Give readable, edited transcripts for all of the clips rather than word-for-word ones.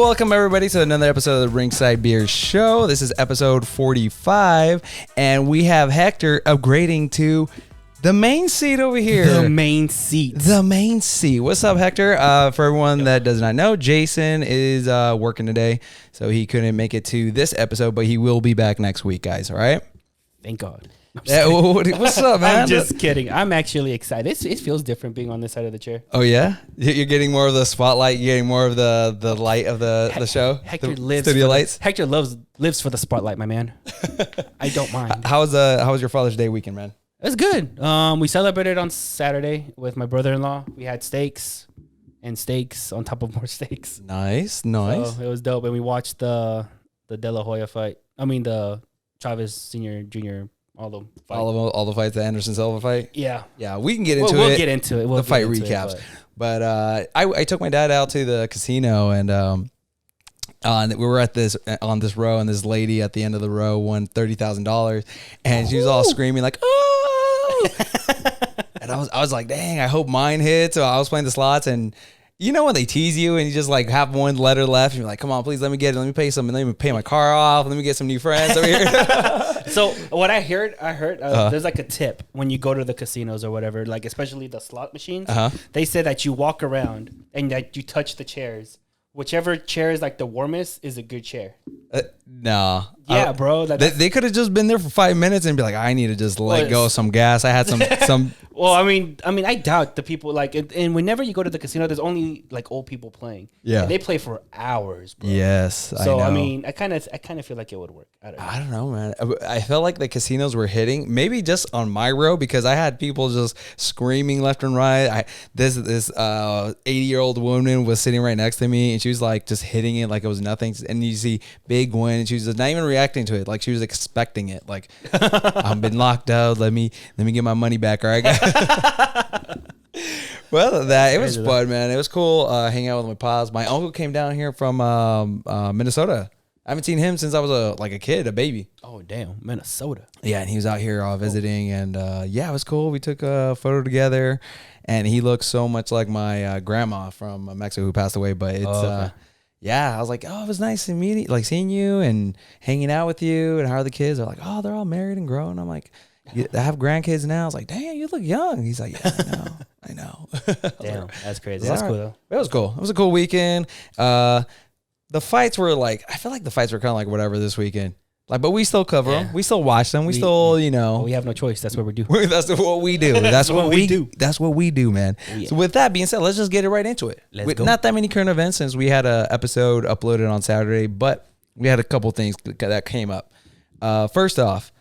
welcome everybody to another episode of the Ringside Beer Show. This is episode 45, and we have Hector upgrading to the main seat over here. The main seat. The main seat. What's up, Hector? For everyone that does not know, Jason is working today, so he couldn't make it to this episode, but he will be back next week, guys. All right? Thank God. What's up, man? I'm just kidding. I'm actually excited. It feels different being on this side of the chair. Oh, yeah? You're getting more of the spotlight. You're getting more of the light of the show? Hector the lives studio lights? Hector lives for the spotlight, my man. I don't mind. How was your Father's Day weekend, man? It was good. We celebrated on Saturday with my brother-in-law. We had steaks and steaks on top of more steaks. Nice. So it was dope. And we watched the De La Hoya fight. I mean, the Chavez Sr, Jr, all the fights, the Anderson Silva fight. Yeah, we can get into it. We'll get into it. The fight recaps. But I took my dad out to the casino, and we were on this row, and this lady at the end of the row won $30,000, and she was all screaming like, "Oh!" And I was like, "Dang, I hope mine hits." So I was playing the slots, and you know when they tease you and you just like have one letter left, and you're like, "Come on, please let me get it. Let me pay something. Let me pay my car off. Let me get some new friends over here." So what I heard there's like a tip when you go to the casinos or whatever, like especially the slot machines. They say that you walk around and that you touch the chairs. Whichever chair is like the warmest is a good chair. No. Yeah, bro. They could have just been there for 5 minutes and be like, I need to just let go of some gas. I had some. Well, I mean, I doubt the people like, and whenever you go to the casino, there's only like old people playing. Yeah, and they play for hours, bro. Yes, so I know. I mean, I kind of feel like it would work. I don't know, man. I felt like the casinos were hitting, maybe just on my row, because I had people just screaming left and right. This 80-year-old woman was sitting right next to me, and she was like just hitting it like it was nothing. And you see big win, and she was just not even reacting to it, like she was expecting it. Like, I've been locked out. Let me get my money back. All right, guys. Well, it was fun, man. It was cool hanging out with my pops. My uncle came down here from Minnesota. I haven't seen him since I was a kid, a baby. Oh, damn. Minnesota. Yeah, and he was out here visiting, and it was cool. We took a photo together, and he looks so much like my grandma from Mexico who passed away. But it's, I was like, oh, it was nice to meet you, like seeing you and hanging out with you. And how are the kids? They're like, oh, they're all married and grown. I'm like, I have grandkids now. I was like, damn, you look young. He's like, yeah, I know. Damn, that's crazy. That's cool, though. It was cool. It was a cool weekend. The fights were like, I feel like the fights were kind of like whatever this weekend. Like, but we still cover them. We still watch them. We still, we have no choice. That's what we do. That's what we do. That's what we do. That's what we do, man. Yeah. So with that being said, let's just get it right into it. Let's go. Not that many current events since we had an episode uploaded on Saturday, but we had a couple things that came up. First off,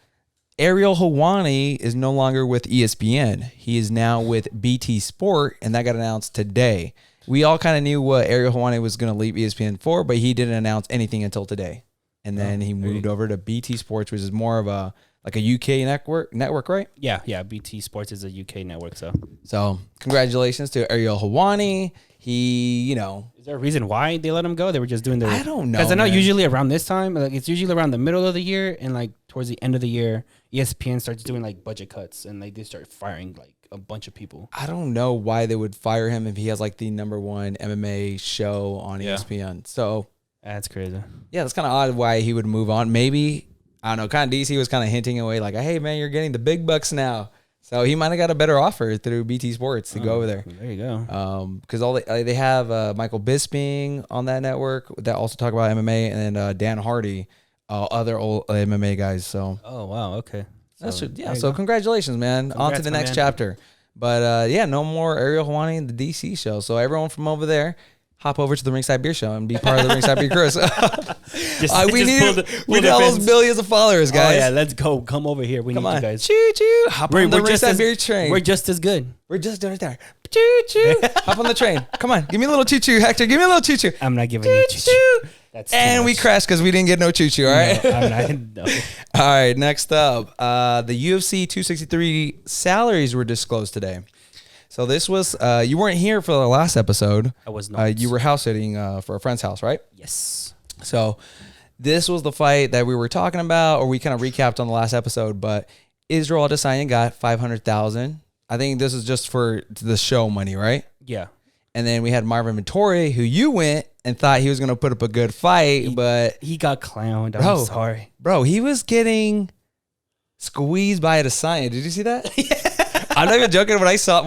Ariel Helwani is no longer with ESPN. He is now with BT Sport, and that got announced today. We all kind of knew what Ariel Helwani was going to leave ESPN for, but he didn't announce anything until today. And then he moved over to BT Sports, which is more of a UK network, right? Yeah. BT Sports is a UK network. So congratulations to Ariel Helwani. He, is there a reason why they let him go? They were just doing their. I don't know. Because I know usually around this time, like it's usually around the middle of the year and like towards the end of the year, ESPN starts doing like budget cuts and like they start firing like a bunch of people. I don't know why they would fire him if he has like the #1 MMA show on ESPN. So that's crazy. Yeah, that's kind of odd why he would move on. Maybe, I don't know, kind of DC was kind of hinting away like, hey, man, you're getting the big bucks now. So he might have got a better offer through BT Sports to go over there. There you go. Because they have Michael Bisping on that network that also talk about MMA, and then Dan Hardy, other old MMA guys. So. Oh wow, okay. So congratulations, man. On to the next chapter. But no more Ariel Helwani in the DC show. So everyone from over there, hop over to the Ringside Beer Show and be part of the Ringside Beer crew. We need all those millions of followers, guys. Oh, yeah, let's go. Come over here. We need you guys. Choo-choo. Hop on the Ringside Beer train. We're just as good. We're just doing it there. Choo-choo. Hop on the train. Come on. Give me a little choo-choo, Hector. Give me a little choo-choo. I'm not giving you choo-choo. And we crashed because we didn't get no choo-choo, all right? No, I'm not. No. All right, next up. The UFC 263 salaries were disclosed today. So this was, you weren't here for the last episode. I was not. You were house sitting for a friend's house, right? Yes. So this was the fight that we were talking about, or we kind of recapped on the last episode, but Israel Adesanya got $500,000. I think this is just for the show money, right? Yeah. And then we had Marvin Vettori, who you went and thought he was going to put up a good fight, but he got clowned. I'm sorry. Bro, he was getting squeezed by a Desanya. Did you see that? I'm not even joking. When I saw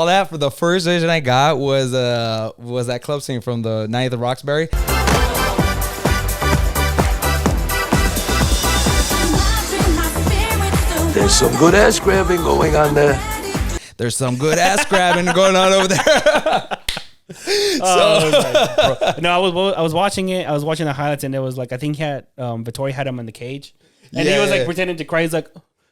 that, for the first vision I got was that club scene from the Night of the Roxbury. There's some good ass grabbing going on there. There's some good ass grabbing going on over there. I was watching it. I was watching the highlights, and it was like, I think he had Vittori had him in the cage, and he was like pretending to cry. He's like,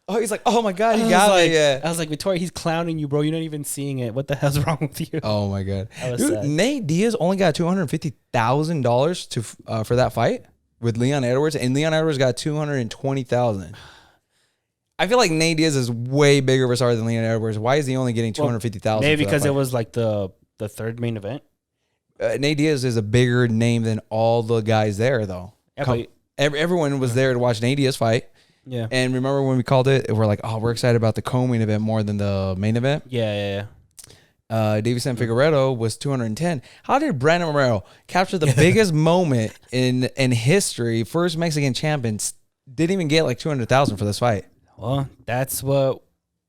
he's like, oh my god, he got me. Yeah. I was like, Vittori, he's clowning you, bro. You're not even seeing it. What the hell's wrong with you? Oh my god, dude, Nate Diaz only got $250,000 to for that fight with Leon Edwards, and Leon Edwards got $220,000. I feel like Nate Diaz is way bigger of a star than Leon Edwards. Why is he only getting $250,000? Maybe because it was like the third main event. Nate Diaz is a bigger name than all the guys there, though. Yeah, everyone was there to watch Nate Diaz fight. Yeah. And remember when we called it, we're like, we're excited about the co-main event more than the main event. Yeah. Davison Figueiredo was 210. How did Brandon Moreno capture the biggest moment in history? First Mexican champion didn't even get like $200,000 for this fight. Well, that's what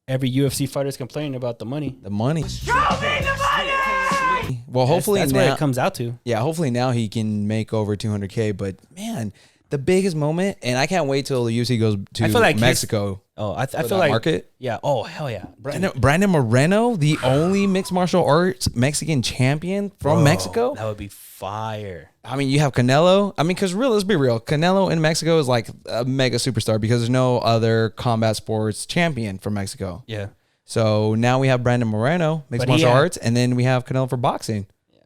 every UFC fighter is complaining about, the money. The money. Show me the money! Well, hopefully that's now, what it comes out to. Yeah, hopefully now he can make over $200K. But man, the biggest moment, and I can't wait till the UFC goes to Mexico. I feel like market. Yeah. Oh hell yeah. Brandon Moreno, the only mixed martial arts Mexican champion from Mexico. That would be fire. I mean, you have Canelo. I mean, because let's be real. Canelo in Mexico is like a mega superstar because there's no other combat sports champion from Mexico. Yeah. So now we have Brandon Moreno, mixed martial arts, and then we have Canelo for boxing. Yeah.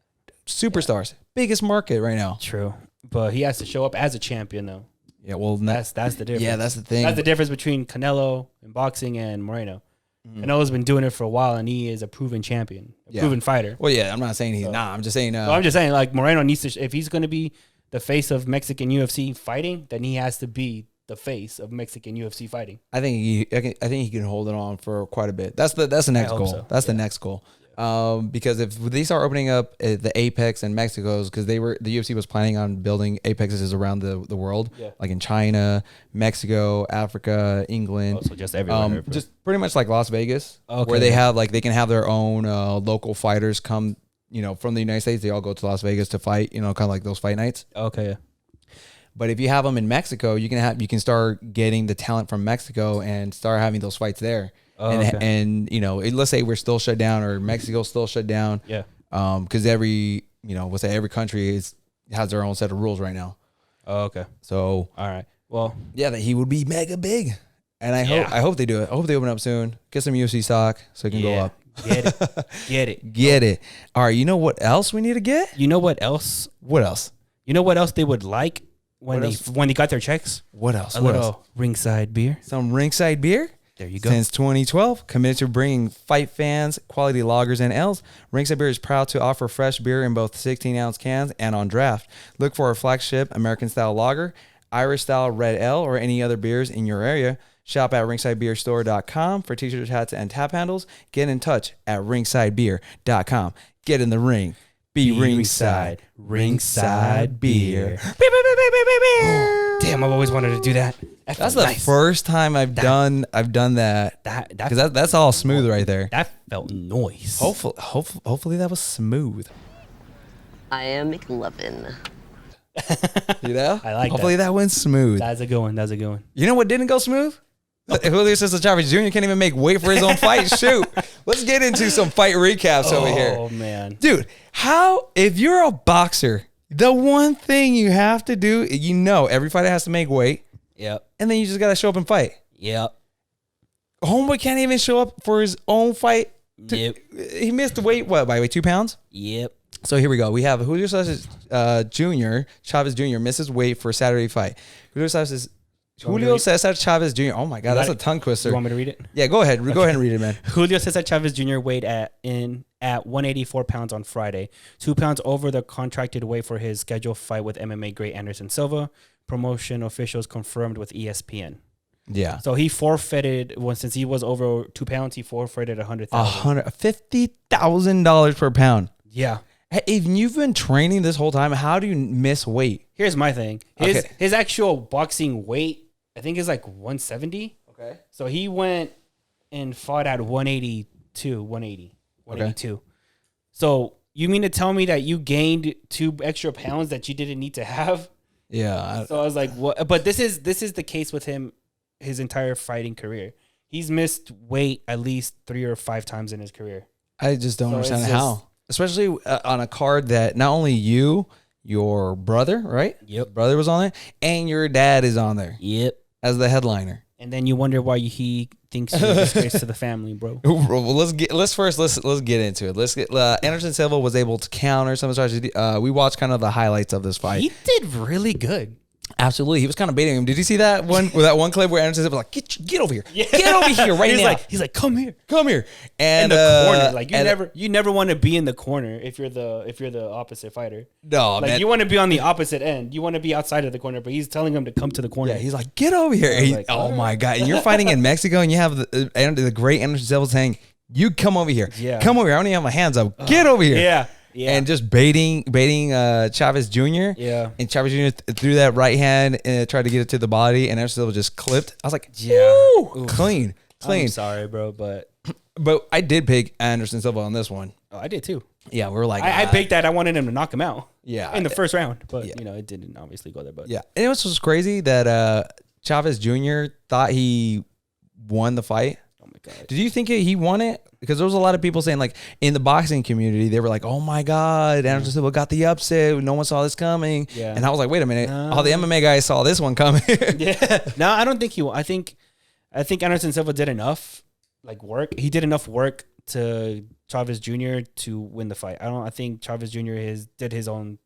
Superstars. Biggest market right now. True. But he has to show up as a champion, though. Yeah, well, that's the difference. Yeah, that's the thing. That's the difference between Canelo in boxing and Moreno. Canelo's been doing it for a while, and he is a proven champion, proven fighter. Well, yeah, I'm not saying he's not. I'm just saying. I'm just saying, like, Moreno needs to, if he's going to be the face of Mexican UFC fighting, then he has to be the face of Mexican UFC fighting. I think he can hold it on for quite a bit. That's the next goal. So. That's the next goal. Because if they start opening up the Apex and Mexico's, because the UFC was planning on building Apexes around the world, like in China, Mexico, Africa, England, so just everywhere, just pretty much like Las Vegas, where they have they can have their own local fighters come, from the United States. They all go to Las Vegas to fight, kind of like those fight nights. Okay. Yeah. But if you have them in Mexico, you can start getting the talent from Mexico and start having those fights there. And let's say we're still shut down or Mexico's still shut down. Yeah. Because every country has their own set of rules right now. Oh, okay. So all right. Well, yeah, that he would be mega big, and I hope they do it. I hope they open up soon. Get some UFC stock so it can go up. Get it. All right. You know what else we need to get? You know what else? What else? You know what else they would like when they got their checks? What else? A little Ringside Beer. Some Ringside Beer. There you go. Since 2012, committed to bringing fight fans quality lagers and ales, Ringside Beer is proud to offer fresh beer in both 16-ounce cans and on draft. Look for a flagship American-style lager, Irish-style red ale, or any other beers in your area. Shop at ringsidebeerstore.com for t-shirts, hats, and tap handles. Get in touch at ringsidebeer.com. Get in the ring. Be ringside. Ringside Beer. Damn, I've always wanted to do that. That's the first time I've done that. Because that's all smooth right there. That felt nice. Hopefully that was smooth. I am McLovin. I like hopefully that went smooth. That's a good one. You know what didn't go smooth? Julio Cesar Chavez Jr. can't even make weight for his own fight. Shoot. Let's get into some fight recaps over here. Oh, man. Dude, if you're a boxer, the one thing you have to do, every fighter has to make weight. Yep. And then you just got to show up and fight. Yep. Homeboy can't even show up for his own fight. Yep. He missed the weight, by the way, 2 pounds? Yep. So here we go. We have Julio Cesar Chavez Jr. misses weight for Saturday fight. Julio Cesar Chavez Jr. Oh my God, that's a tongue twister. You want me to read it? Yeah, go ahead. Go ahead and read it, man. Julio Cesar Chavez Jr. weighed at 184 pounds on Friday, 2 pounds over the contracted weight for his scheduled fight with MMA great Anderson Silva. Promotion officials confirmed with ESPN. Yeah. So he forfeited since he was over 2 pounds. He forfeited $100,000. $50,000 per pound. Yeah. If you've been training this whole time, how do you miss weight? Here's my thing. His actual boxing weight, I think, is like 170. Okay. So he went and fought at 182. Okay. So you mean to tell me that you gained 2 extra pounds that you didn't need to have? Yeah. So I was like, what? But this is the case with him his entire fighting career. He's missed weight at least 3 or 5 times in his career. I just don't understand how. Especially on a card that not only you, your brother, right? Yep. Brother was on there, and your dad is on there. Yep. As the headliner. And then you wonder why he thinks you're a disgrace to the family, bro. Well, let's get into it. Let's get Anderson Silva was able to counter some of the strategy. We watched kind of the highlights of this fight. He did really good. Absolutely, he was kind of baiting him. Did you see that one? That one clip where Anderson Silva was like, "Get over here, get over here right now." He's like, come here, and in the corner. Like you never want to be in the corner if you're the opposite fighter. No, like man. You want to be on the opposite end. You want to be outside of the corner, but he's telling him to come to the corner. Yeah, he's like, "Get over here!" Oh my god! And you're fighting in Mexico, and you have the great Anderson Silva saying, "You come over here, come over here. I don't even have my hands up. Get over here." Yeah. And just baiting Chavez Jr. Yeah. And Chavez Jr. threw that right hand and tried to get it to the body, and Anderson Silva just clipped. I was like, clean. I'm sorry, bro, but I did pick Anderson Silva on this one. Oh, I did too. Yeah, we were like, I picked that. I wanted him to knock him out. Yeah. In the first round, but it didn't obviously go there. But yeah, and it was just crazy that Chavez Jr. thought he won the fight. Oh my god! Did you think he won it? Because there was a lot of people saying, like, in the boxing community, they were like, "Oh my god, Anderson Silva got the upset. No one saw this coming." Yeah. And I was like, "Wait a minute, all the MMA guys saw this one coming." Yeah. No, I don't think he won. I think Anderson Silva did enough work. He did enough work to Chavez Jr. to win the fight. I think Chavez Jr. did his own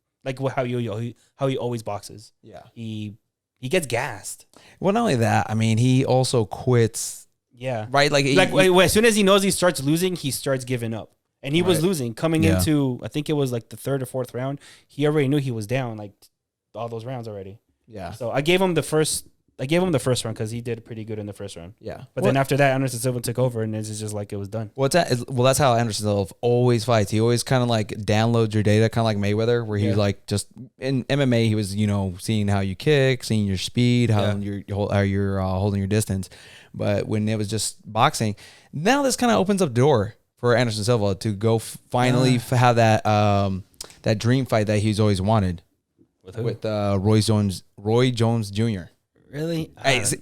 how he always boxes. Yeah. He gets gassed. Well, not only that, I mean, he also quits. Yeah. Right? As soon as he knows he starts losing, he starts giving up. And he was losing coming into, I think it was like the 3rd or 4th round. He already knew he was down all those rounds already. Yeah. So I gave him the first round because he did pretty good in the first round. Yeah. But then after that, Anderson Silva took over, and it's just like it was done. Well, that's how Anderson Silva always fights. He always kind of downloads your data, kind of like Mayweather, where he was just in MMA. He was seeing how you kick, seeing your speed, how you're holding your distance. But when it was just boxing, now this kind of opens up the door for Anderson Silva to go finally have that dream fight that he's always wanted with who? With Roy Jones Jr. Really?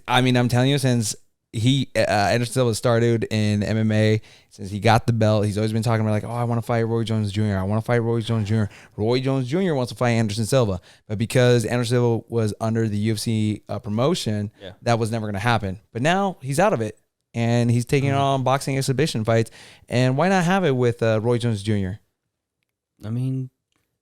I mean, I'm telling you, since Anderson Silva started in MMA, since he got the belt, he's always been talking about I want to fight Roy Jones Jr. I want to fight Roy Jones Jr. Roy Jones Jr. wants to fight Anderson Silva, but because Anderson Silva was under the UFC promotion, that was never going to happen. But now he's out of it, and he's taking on boxing exhibition fights. And why not have it with Roy Jones Jr.? I mean,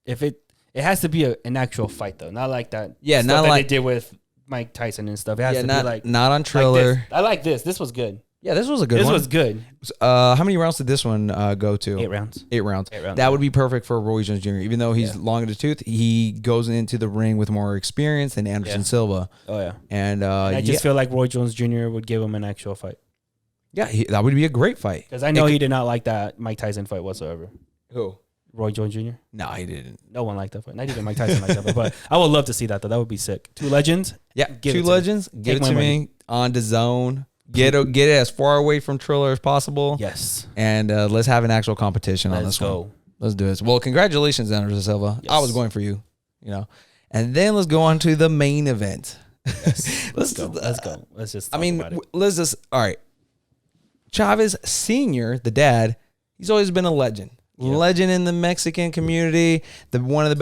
if it has to be an actual fight though, not like that. Yeah, stuff not that like they did with Mike Tyson and stuff. It has to be not on Triller. I like this. This was good. Yeah, this was a good one. This was good. How many rounds did this one go to? 8 rounds. 8 rounds. That would be perfect for Roy Jones Jr. Even though he's long in the tooth, he goes into the ring with more experience than Anderson Silva. Oh, yeah. And I just feel like Roy Jones Jr. would give him an actual fight. Yeah, that would be a great fight. Because I know he did not like that Mike Tyson fight whatsoever. Who? Roy Jones Jr.? No, he didn't. No one liked that fight. Not even Mike Tyson liked that fight. But I would love to see that, though. That would be sick. 2 legends? Yeah, 2 legends. Give it to me on the zone. Get it as far away from Triller as possible. Yes. And let's have an actual competition on this one. Let's do this. Well, congratulations, Anderson Silva. Yes. I was going for you, And then let's go on to the main event. Yes. Let's go. Let's just talk about it. All right. Chavez Sr., the dad, he's always been a legend. Yep. Legend in the Mexican community. One of the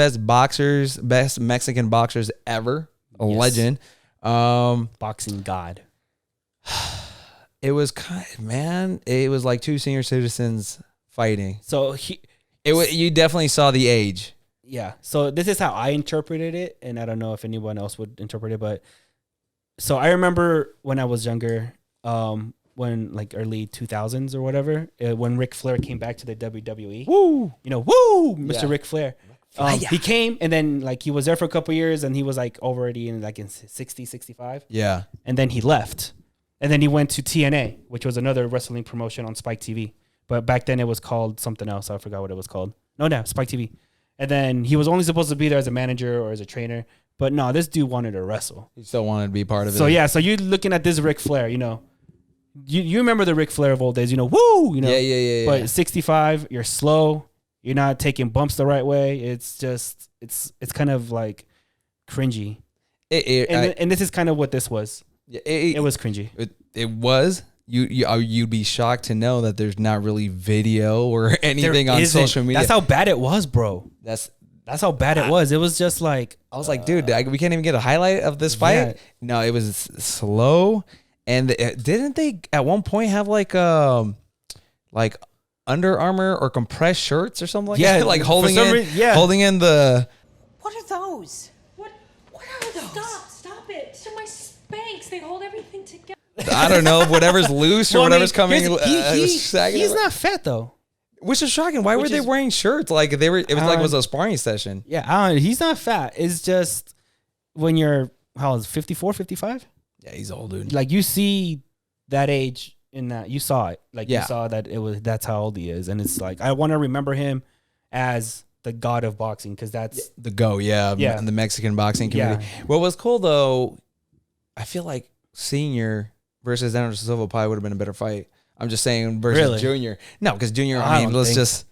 best Mexican boxers ever. A legend. Boxing god. It was it was like 2 senior citizens fighting. So you definitely saw the age. Yeah. So this is how I interpreted it, and I don't know if anyone else would interpret it, but so I remember when I was younger, when early 2000s or whatever, when Ric Flair came back to the WWE. Woo! Mr. Ric Flair. He came, and then he was there for a couple years, and he was already in 60, 65. Yeah. And then he left. And then he went to TNA, which was another wrestling promotion on Spike TV. But back then it was called something else. I forgot what it was called. No, Spike TV. And then he was only supposed to be there as a manager or as a trainer. But no, this dude wanted to wrestle. He still wanted to be part of it. So yeah, so you're looking at this Ric Flair, you know. You remember the Ric Flair of old days, you know, woo, you know. Yeah. But 65, you're slow. You're not taking bumps the right way. It's just, it's kind of like cringy. And this is kind of what this was. It was cringy. It was. You'd be shocked to know that there's not really video or anything on social media. That's how bad it was, bro. That's how bad it was. It was just like, I was like, dude, we can't even get a highlight of this fight. Yeah. No, it was slow. And didn't they at one point have like Under Armour or compressed shirts or something like that? Like holding in the. What are those? What are those? Stop it. These are my Spanx. They hold everything together. I don't know, whatever's loose or whatever's coming. He's not fat though. Which is shocking. Why were they wearing shirts? Like they were. It was like it was a sparring session. Yeah, he's not fat. It's just when you're how old? 54, 55? Yeah, he's old, dude. Like you see that age in that. You saw it. Like you saw that that's how old he is, and it's like I want to remember him as the god of boxing because that's the GOAT. Yeah, in the Mexican boxing community. Yeah. What was cool though, I feel like Senior versus Anderson Silva probably would have been a better fight. I'm just saying versus Junior. No, because Junior. I'm just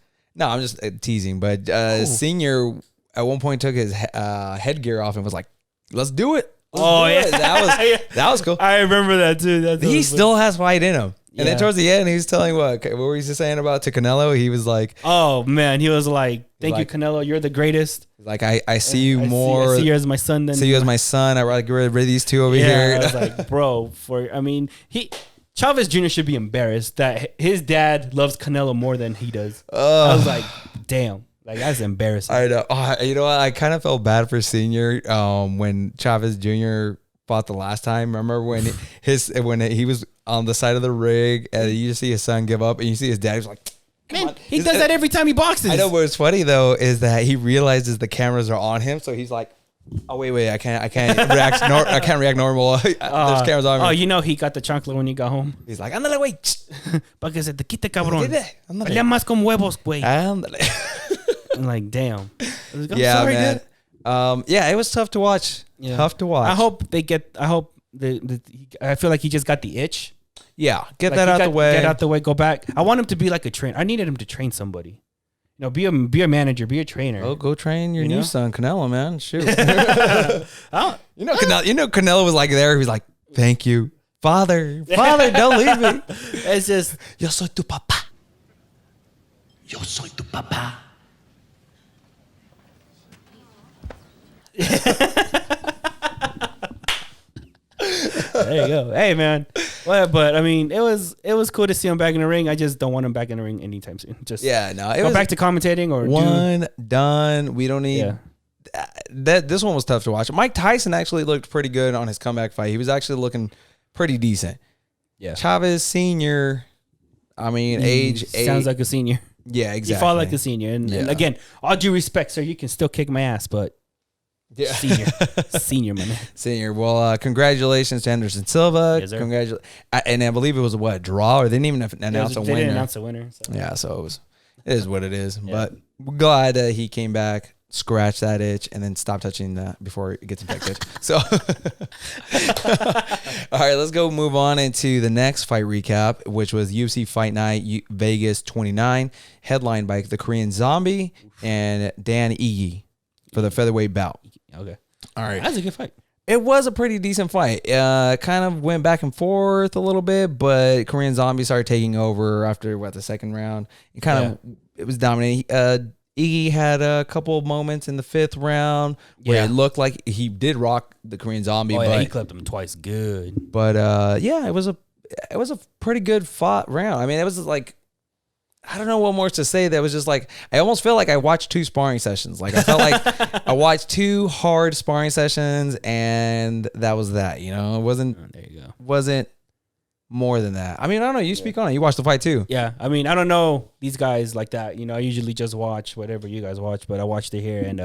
teasing. But Senior at one point took his headgear off and was like, "Let's do it." That was cool. I remember that too. He still has fight in him. And then towards the end, he was telling what were you saying about to Canelo? He was like, "Oh man," he was like, "Thank you, Canelo. You're the greatest." Like I see you more. I see you as my son. See you as my son. I rather get rid of these two over here. I was like, bro. Chavez Jr. should be embarrassed that his dad loves Canelo more than he does. I was like, damn. Like that's embarrassing. I know. You know what? I kind of felt bad for Senior when Chavez Jr. fought the last time. Remember when he was on the side of the rig and you just see his son give up and you see his dad was like, man, he does that every time he boxes. I know. What's funny though is that he realizes the cameras are on him, so he's like, "Oh wait, I can't react. I can't react normal. There's cameras on me." Oh, you know he got the chancla when he got home. He's like, "Ándale, güey. Para que se te quite, cabrón. Ándale. Pelea más con huevos, güey." Ándale. I'm like, damn. Yeah, sorry, man. It was tough to watch. Yeah. Tough to watch. I feel like he just got the itch. Yeah, get that out the way. Get out the way. Go back. I want him to be like a trainer. I needed him to train somebody. You know, be a manager, be a trainer. Oh, go train your new son, Canelo, man. Shoot. Canelo was like there. He was like, "Thank you, Father, don't leave me." It's just, Yo soy tu papá. Yo soy tu papá. there you go. Hey, man. Well, but I mean, it was cool to see him back in the ring. I just don't want him back in the ring anytime soon. Just go back to commentating or done. We don't need that. This one was tough to watch. Mike Tyson actually looked pretty good on his comeback fight. He was actually looking pretty decent. Yeah. Chavez Sr. I mean, age sounds like a senior. Yeah, exactly. He fought like a senior. And again, all due respect, sir, you can still kick my ass, but senior, my man. Senior. Well, congratulations to Anderson Silva. Yes, and I believe it was a draw, or they didn't even announce a winner. They didn't announce a winner. So. Yeah, so it is what it is. Yeah. But we're glad that he came back, scratched that itch, and then stop touching that before it gets infected. So, all right, let's go move on into the next fight recap, which was UFC Fight Night Vegas 29, headlined by the Korean Zombie and Dan Ige for the featherweight bout. Okay. All right. That was a good fight. It was a pretty decent fight. Kind of went back and forth a little bit, but Korean Zombie started taking over after the second round. It was dominating. Iggy had a couple of moments in the fifth round where it looked like he did rock the Korean Zombie. He clipped him twice good. But it was a pretty good fought round. I mean, it was like, I don't know what more to say. That was just like, I almost felt like I watched two sparring sessions. Like I felt like I watched two hard sparring sessions, and that was that. You know, it wasn't. There you go. Wasn't more than that. I mean, I don't know. You speak on it. You watched the fight too. Yeah. I mean, I don't know these guys like that. You know, I usually just watch whatever you guys watch, but I watched it here, and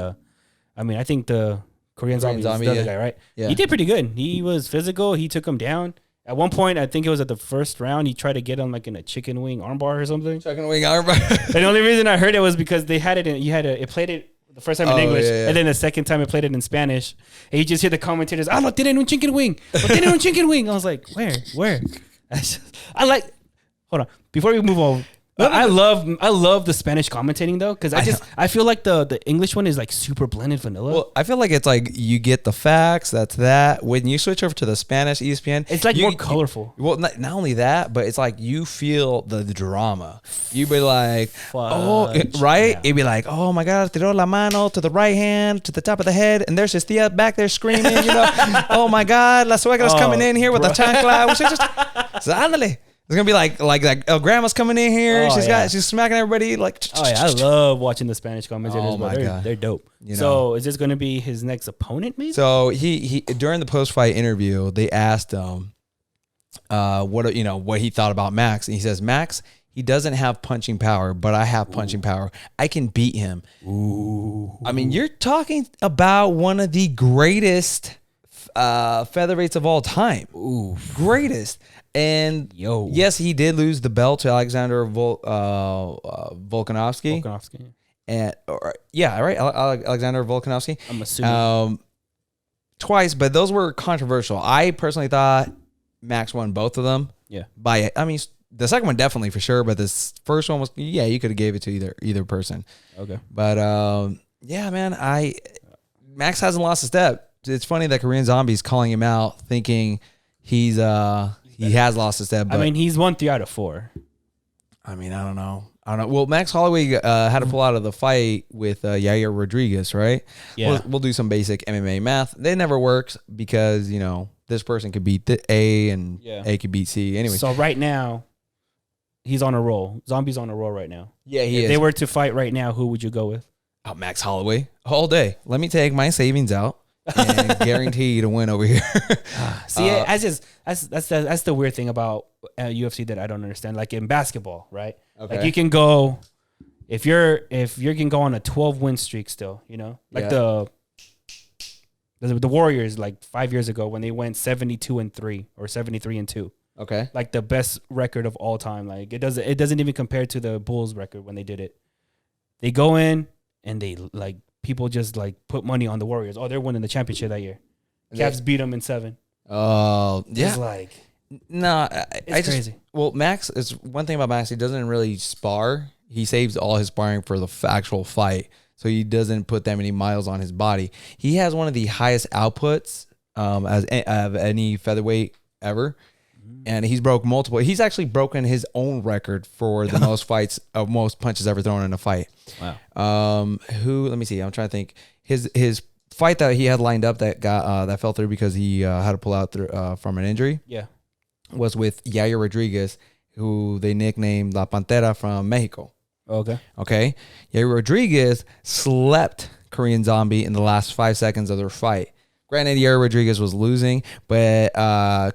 I mean, I think the Korean Zombie was the other guy, right? Yeah. He did pretty good. He was physical. He took him down. At one point, I think it was at the first round, he tried to get him like in a chicken wing armbar or something. Chicken wing armbar. And the only reason I heard it was because they had it in, it played it The first time in English, yeah. and then the second time I played it in Spanish, and you just hear the commentators, "Ah, no tienen un chicken wing. No tienen un chicken wing." I was like, "Where?" I like. Hold on, before we move on. I love the Spanish commentating though, because I feel like the English one is like super blended vanilla. Well, I feel like it's like you get the facts. That's that. When you switch over to the Spanish ESPN, it's like more colorful. Well, not only that, but it's like you feel the drama. You be like, right? Yeah. It'd be like, oh my God, tiró la mano to the right hand, to the top of the head, and there's his tia back there screaming. You know, oh my God, la suegra's coming in here with the chancla. So, ándale. It's gonna be like grandma's coming in here. She's smacking everybody like. Oh yeah, I love watching the Spanish commentators. Oh my God, they're dope. You know? So is this gonna be his next opponent? Maybe. So he during the post fight interview, they asked him, what he thought about Max, and he says, Max, he doesn't have punching power, but I have punching power. I can beat him. Ooh. I mean, you're talking about one of the greatest featherweights of all time. Ooh, greatest. And yes, he did lose the belt to Alexander Volkanovski. And right, Alexander Volkanovski. I'm assuming twice, but those were controversial. I personally thought Max won both of them. Yeah, the second one definitely for sure, but this first one was you could have gave it to either person. Okay, but man, Max hasn't lost a step. It's funny that Korean Zombie's calling him out, thinking he has lost a step. But, I mean, he's won 3 out of 4. I mean, I don't know. Well, Max Holloway had to pull out of the fight with Yair Rodriguez, right? Yeah. We'll do some basic MMA math. It never works because, this person could beat A and A could beat C. Anyway. So right now, he's on a roll. Zombie's on a roll right now. Yeah, he is. If they were to fight right now, who would you go with? Oh, Max Holloway. All day. Let me take my savings out. And guarantee to win over here. See, that's the weird thing about UFC that I don't understand. Like in basketball, right? Okay. Like you can go if you can go on a 12-win streak still, like the Warriors like 5 years ago when they went 72-3 or 73-2. Okay, like the best record of all time. Like it doesn't even compare to the Bulls record when they did it. They go in and they like. People just like put money on the Warriors. Oh, they're winning the championship that year. Cavs beat them in 7. Oh, yeah. It's like, it's crazy. Well, Max is one thing about Max. He doesn't really spar. He saves all his sparring for the actual fight, so he doesn't put that many miles on his body. He has one of the highest outputs of any featherweight ever. And he's broke multiple. He's actually broken his own record for the most punches ever thrown in a fight. Wow. Let me see. I'm trying to think. His fight that he had lined up that fell through because he had to pull out from an injury. Yeah. Was with Yair Rodriguez, who they nicknamed La Pantera from Mexico. Okay. Yair Rodriguez slept Korean Zombie in the last 5 seconds of their fight. Granted, Yair Rodriguez was losing, but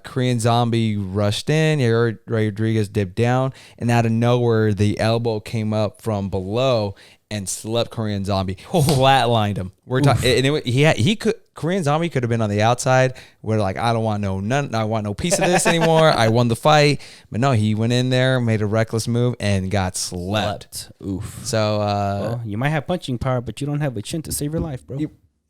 Korean Zombie rushed in. Yair Rodriguez dipped down, and out of nowhere, the elbow came up from below and slept Korean Zombie. Flatlined him. We're talking, and Korean Zombie could have been on the outside. We're like, I don't want I want no piece of this anymore. I won the fight, but no, he went in there, made a reckless move, and got slept. Oof. So you might have punching power, but you don't have a chin to save your life, bro.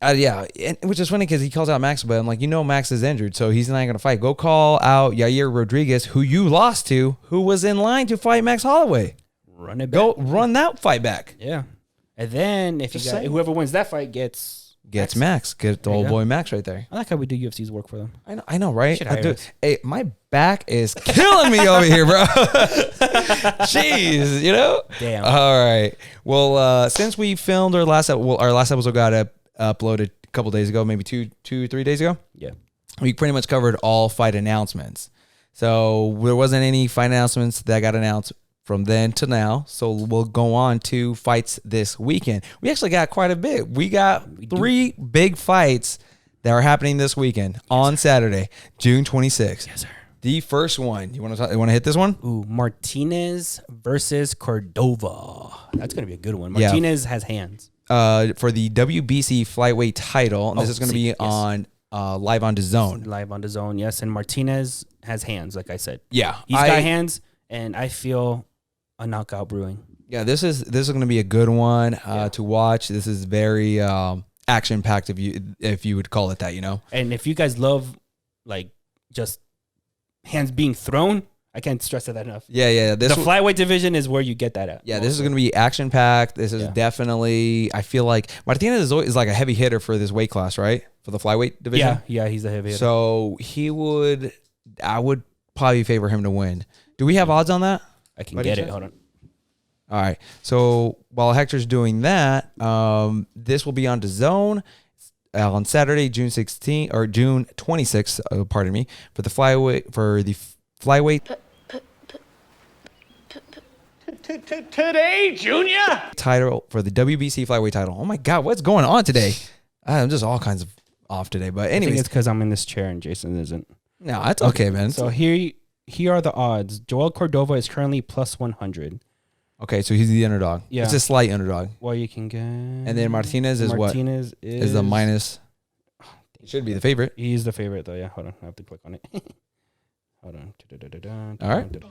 Yeah, which is funny because he calls out Max, but I'm like, Max is injured, so he's not going to fight. Go call out Yair Rodriguez, who you lost to, who was in line to fight Max Holloway. Run it back. Go run that fight back. Yeah. And then whoever wins that fight gets Max. Get the old boy Max right there. I like how we do UFC's work for them. I know, right? Hey, my back is killing me over here, bro. Jeez, Damn. All right. Well, since we filmed our last episode got uploaded a couple days ago, maybe 3 days ago. Yeah, we pretty much covered all fight announcements. So there wasn't any fight announcements that got announced from then to now. So we'll go on to fights this weekend. We actually got quite a bit. We got 3 big fights that are happening this weekend on Saturday, June 26th. Yes, sir. The first one, you want to hit this one? Ooh, Martinez versus Cordova. That's gonna be a good one. Martinez has hands. For the WBC flyweight title, and this is going to be on live on DAZN. Live on DAZN, yes. And Martinez has hands, like I said. Yeah, he's got hands, and I feel a knockout brewing. Yeah, this is going to be a good one to watch. This is very action packed, if you would call it that, And if you guys love like just hands being thrown, I can't stress that enough. Yeah. The flyweight division is where you get that at. Yeah, this is going to be action packed. This is definitely. I feel like Martinez is like a heavy hitter for this weight class, right? For the flyweight division. Yeah, he's a heavy hitter. So I would probably favor him to win. Do we have odds on that? I can get it. Hold on. All right. So while Hector's doing that, this will be on DAZN on Saturday, June 16th or June 26th. Pardon me, for the flyweight Today, Junior. title for the WBC flyweight title. Oh my God, what's going on today? I'm just all kinds of off today. But I think anyways, it's because I'm in this chair and Jason isn't. no, that's okay, man. So here are the odds. Joel Cordova is currently plus 100. Okay, so he's the underdog. Yeah. It's a slight underdog. Well, you can get. And then Martinez is what? Martinez Is the minus. He should be the favorite. He's the favorite, though. Yeah, hold on. I have to click on it. Hold on. All right.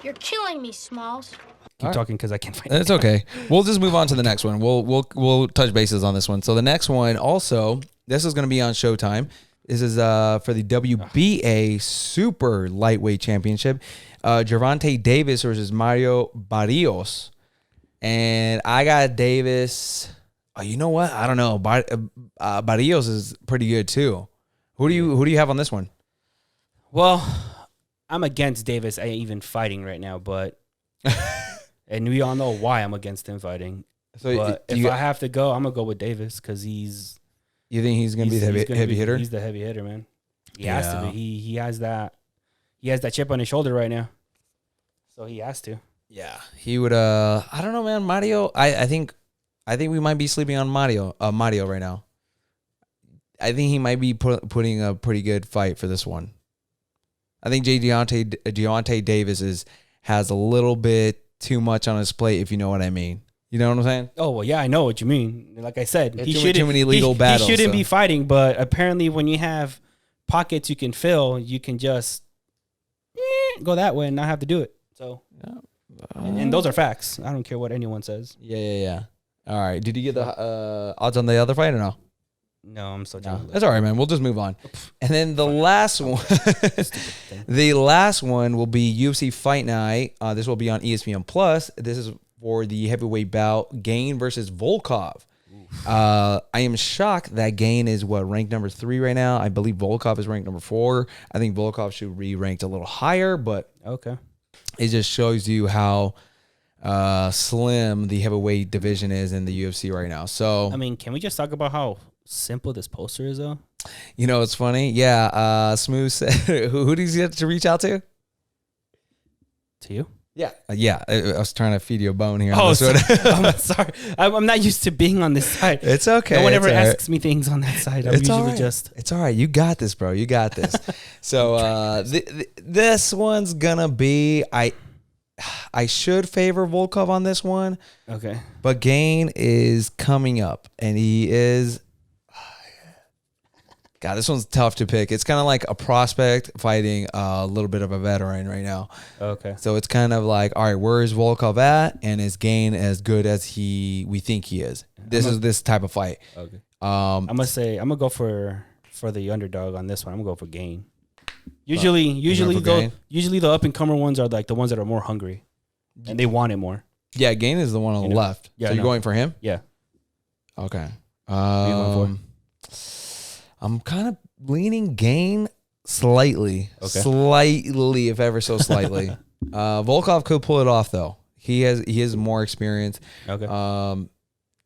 You're killing me, Smalls. Keep talking because I can't find it. It's okay. We'll just move on to the next one. We'll touch bases on this one. So the next one also, this is going to be on Showtime. This is for the WBA Super Lightweight Championship. Gervonta Davis versus Mario Barrios. And I got Davis. Oh, you know what? I don't know. Barrios is pretty good too. Who do you have on this one? Well, I'm against Davis even fighting right now, but and we all know why I'm against him fighting. So but if I have to go, I'm gonna go with Davis because he's. You think he's gonna be the heavy hitter? He's the heavy hitter, man. He has to be. He has that. He has that chip on his shoulder right now, so he has to. Yeah, he would. I don't know, man. Mario. I think we might be sleeping on Mario right now. I think he might be putting a pretty good fight for this one. I think Gervonta Davis has a little bit too much on his plate, if you know what I mean. You know what I'm saying? Oh, well, yeah, I know what you mean. Like I said, he shouldn't. Too many legal battles. He shouldn't be fighting, but apparently, when you have pockets you can fill, you can just go that way and not have to do it. So, and those are facts. I don't care what anyone says. Yeah. All right. Did you get the odds on the other fight or no? No, I'm so jealous. That's all right, man. We'll just move on. And then the last one, the last one will be UFC Fight Night. This will be on ESPN Plus. This is for the heavyweight bout, Gain versus Volkov. I am shocked that Gain is ranked number 3 right now. I believe Volkov is ranked number 4. I think Volkov should be ranked a little higher, but okay, it just shows you how slim the heavyweight division is in the UFC right now. So I mean, can we just talk about how simple this poster is, though? You know, it's funny. Yeah, Smooth said, who did you get to reach out to? To you? Yeah. I was trying to feed you a bone here. Oh, I'm sorry. I'm not used to being on this side. It's okay. No one ever asks me things on that side. It's all right. You got this, bro. You got this. So this one's gonna be I should favor Volkov on this one. Okay. But Gain is coming up, and he is. God, this one's tough to pick. It's kind of like a prospect fighting a little bit of a veteran right now. Okay. So it's kind of like, all right, where is Volkov at, and is Gain as good as we think he is? This is this type of fight. Okay. I'm gonna go for the underdog on this one. I'm gonna go for Gain. Usually the up and comer ones are like the ones that are more hungry, and they want it more. Yeah, Gain is the one on the left. Yeah, so you're going for him? Yeah. Okay. I'm kind of leaning Gain slightly. Okay. Slightly, if ever so slightly. Volkov could pull it off though. He has more experience. Okay.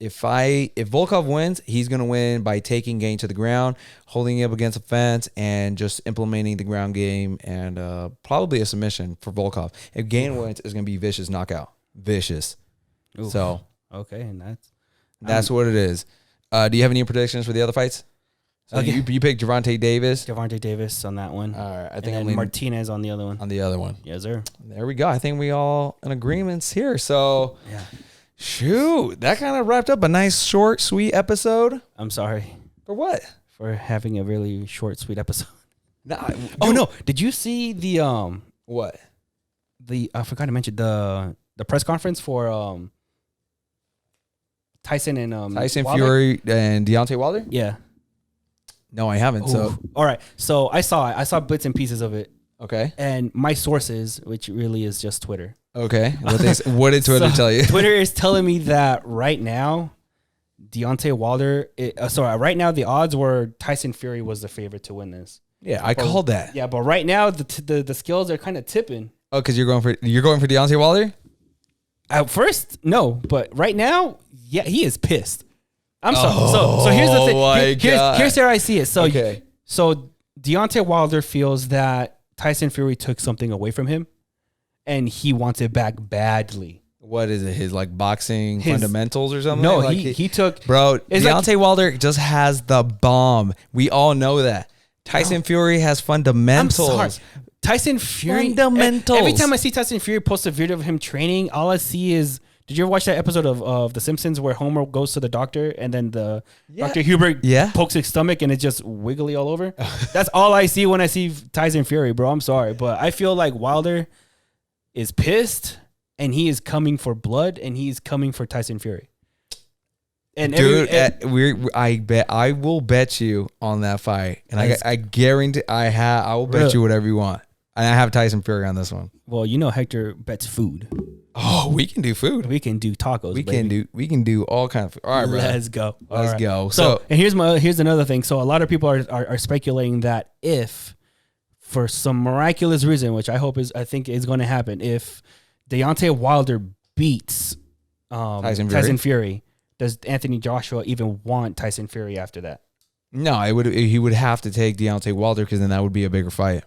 If Volkov wins, he's gonna win by taking Gain to the ground, holding him up against a fence, and just implementing the ground game, and probably a submission for Volkov. If Gain wins, it's gonna be vicious knockout. Vicious. Oof. So okay, and that's what it is. Do you have any predictions for the other fights? So you picked Gervonta Davis. Gervonta Davis on that one. All right, I think and Martinez on the other one. On the other one. Yes, sir. There we go. I think we all in agreements here. So yeah. Shoot, that kind of wrapped up a nice, short, sweet episode. I'm sorry. For what? For having a really short, sweet episode. No, no. Did you see the what? I forgot to mention the the press conference for Tyson and Tyson Wilder? Fury and Deontay Wilder? Yeah. No, I haven't. So all right. So I saw bits and pieces of it, okay. and my sources, which really is just Twitter. Okay. What did Twitter tell you? Twitter is telling me that right now, Deontay Wilder. Right now the odds were Tyson Fury was the favorite to win this. Yeah, I called that. Yeah, but right now the scales are kind of tipping. Oh, because you're going for Deontay Wilder? At first, no, but right now, yeah, he is pissed. I'm sorry. So here's the thing. Here's how I see it. So Okay. So Deontay Wilder feels that Tyson Fury took something away from him, and he wants it back badly. What is it? His like boxing fundamentals or something? No, like he took. Bro, Deontay like, Wilder just has the bomb. We all know that. Tyson Fury has fundamentals. I'm sorry. Tyson Fury. Fundamentals. Every time I see Tyson Fury post a video of him training, all I see is. Did you ever watch that episode of The Simpsons where Homer goes to the doctor and then Dr. Hubert pokes his stomach and it's just wiggly all over? That's all I see when I see Tyson Fury, bro. I'm sorry, but I feel like Wilder is pissed and he is coming for blood and he's coming for Tyson Fury. And I will bet you on that fight, and I guarantee I will bet you whatever you want. And I have Tyson Fury on this one. Well, you know Hector bets food. Oh, we can do food. We can do tacos. We can do all kinds of food. All right, bro. Let's go. Let's go. So, and here's another thing. So a lot of people are speculating that if, for some miraculous reason, which I think is going to happen, if Deontay Wilder beats Tyson Fury, does Anthony Joshua even want Tyson Fury after that? No, he would have to take Deontay Wilder because then that would be a bigger fight.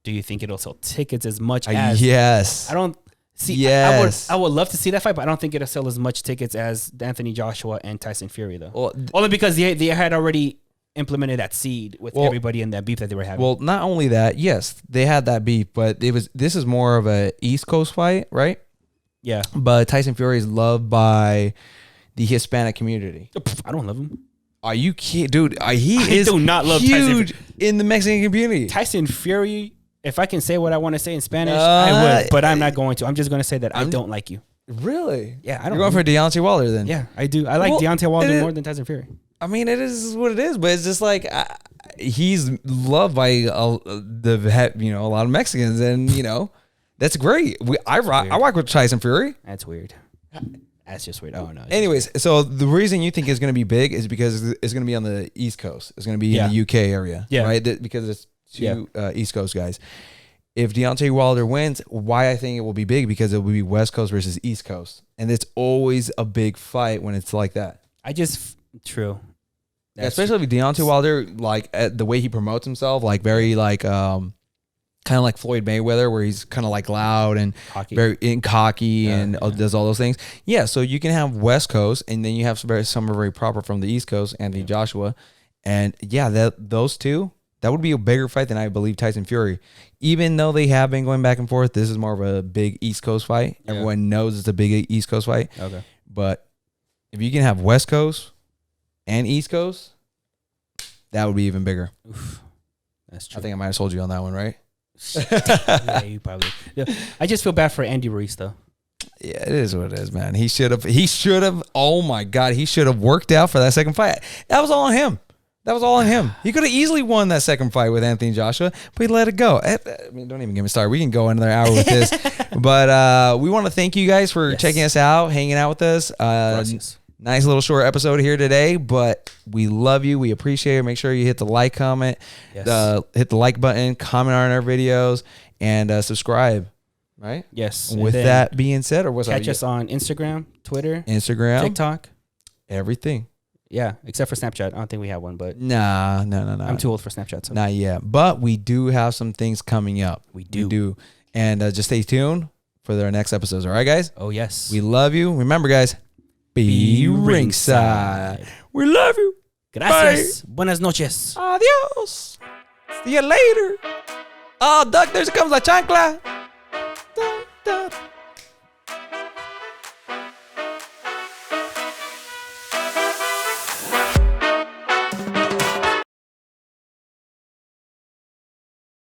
Do you think it'll sell tickets as much as? Yes. I don't see. Yes. I would love to see that fight, but I don't think it'll sell as much tickets as Anthony Joshua and Tyson Fury, though. Well, only because they had already implemented that seed with everybody in that beef that they were having. Well, not only that, yes, they had that beef, but this is more of a East Coast fight, right? Yeah. But Tyson Fury is loved by the Hispanic community. I don't love him. Are you kidding, dude? He is do not love huge Tyson in the Mexican community. Tyson Fury. If I can say what I want to say in Spanish, I would, but I'm not going to. I'm just going to say that I don't like you. Really? Yeah, I don't. You're going for Deontay Wilder then? Yeah, I do. I like Deontay Wilder more than Tyson Fury. I mean, it is what it is, but it's just like he's loved by a lot of Mexicans, and that's great. I rock with Tyson Fury. That's weird. That's just weird. Oh no. Anyways, so the reason you think it's going to be big is because it's going to be on the East Coast. It's going to be in the UK area, right? Because it's two East Coast guys. If Deontay Wilder wins, why I think it will be big, because it will be West Coast versus East Coast, and it's always a big fight when it's like that. True. Especially with Deontay Wilder, like the way he promotes himself, like very like kind of like Floyd Mayweather, where he's kind of like loud and cocky. cocky and does all those things. Yeah, so you can have West Coast, and then you have some very proper from the East Coast, Anthony Joshua, and those two. That would be a bigger fight than I believe Tyson Fury. Even though they have been going back and forth, this is more of a big East Coast fight. Yeah. Everyone knows it's a big East Coast fight. Okay. But if you can have West Coast and East Coast, that would be even bigger. Oof. That's true. I think I might have told you on that one, right? Yeah, you probably. Yeah. I just feel bad for Andy Ruiz, though. Yeah, it is what it is, man. He should have, oh my God, he should have worked out for that second fight. That was all on him. He could have easily won that second fight with Anthony Joshua, but he let it go. I mean, don't even get me started. We can go another hour with this. But we want to thank you guys for checking us out, hanging out with us. Nice little short episode here today, but we love you. We appreciate it. Make sure you hit the like, comment, hit the like button, comment on our videos, and subscribe. Right? Yes. With that being said, or what's catch us on Instagram, Twitter, TikTok, everything. Yeah, except for Snapchat. I don't think we have one, but no. I'm too old for Snapchat. So. Not yet, but we do have some things coming up. We do. And just stay tuned for their next episodes. All right, guys? Oh, yes. We love you. Remember, guys, be ringside. We love you. Gracias. Bye. Buenas noches. Adios. See you later. Oh, Duck, there comes la chancla. Dun, dun.